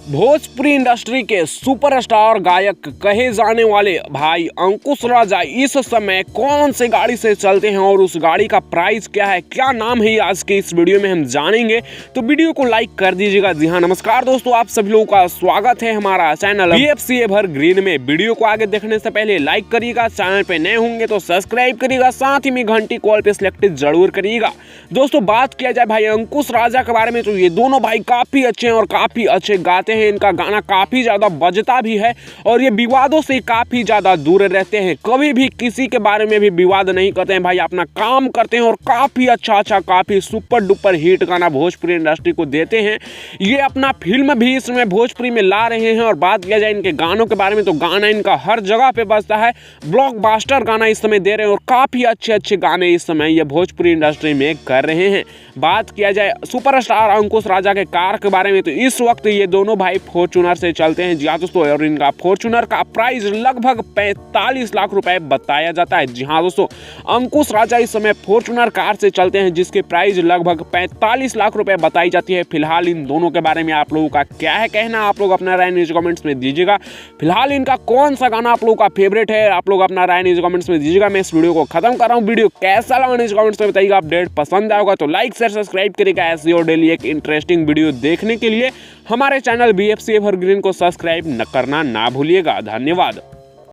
Bhojpuri industry के superstar गायक कहे जाने वाले भाई अंकुश राजा इस समय कौन से गाड़ी से चलते हैं और उस गाड़ी का प्राइस क्या है, क्या नाम है, आज के इस वीडियो में हम जानेंगे। तो वीडियो को लाइक कर दीजिएगा। जी हाँ, नमस्कार दोस्तों, आप सभी लोगों का स्वागत है हमारा चैनल BFC एवरग्रीन में। वीडियो को आगे देखने से पहले लाइक करिएगा, चैनल पे नए होंगे तो सब्सक्राइब करिएगा, साथ ही में घंटी कॉल पे सिलेक्ट जरूर करिएगा। दोस्तों बात किया जाए भाई अंकुश राजा के बारे में तो ये दोनों भाई काफी अच्छे हैं और काफी अच्छे गाते हैं। इनका गाना काफी ज्यादा बजता भी है और ये विवादों से काफी ज्यादा दूर रहते हैं। कभी भी किसी के बारे में भी विवाद नहीं करते हैं भाई, अपना काम करते हैं और काफी अच्छा काफी सुपर डुपर हिट गाना भोजपुरी इंडस्ट्री को देते हैं। ये अपना फिल्म भी इसमें भोजपुरी में ला रहे हैं। और बात किया जाए इनके गानों के बारे में तो गाना इनका हर जगह पे बजता है, ब्लॉकबस्टर गाना इस समय दे रहे हैं और काफी अच्छे गाने इस समय ये भोजपुरी इंडस्ट्री में कर रहे हैं। बात किया जाए सुपरस्टार अंकुश राजा के कार के बारे में तो इस वक्त ये दोनों भाई फॉर्च्यूनर से चलते हैं। जी हाँ दोस्तों, और इनका फॉर्च्यूनर का प्राइस लगभग 45 लाख रुपए बताया जाता है। जी हाँ दोस्तों, अंकुश राजा इस समय फॉर्च्यूनर कार से चलते हैं जिसके प्राइस लगभग 45 लाख रुपए बताई जाती है। फिलहाल इन दोनों के बारे में आप लोगों का क्या है कहना, आप लोग अपना राय नीचे कमेंट्स में दीजिएगा। फिलहाल इनका कौन सा गाना आप लोगों का फेवरेट है, आप लोग अपना राय नीचे कमेंट्स में दीजिएगा। मैं इस वीडियो को खत्म कर रहा हूँ। वीडियो कैसा लगा नीचे कमेंट्स में बताइएगा। अपडेट पसंद आएगा तो लाइक शेयर सब्सक्राइब करिएगा ऐसी और डेली एक इंटरेस्टिंग वीडियो देखने के लिए। हमारे चैनल BFC एवरग्रीन को सब्सक्राइब न करना ना भूलिएगा। धन्यवाद।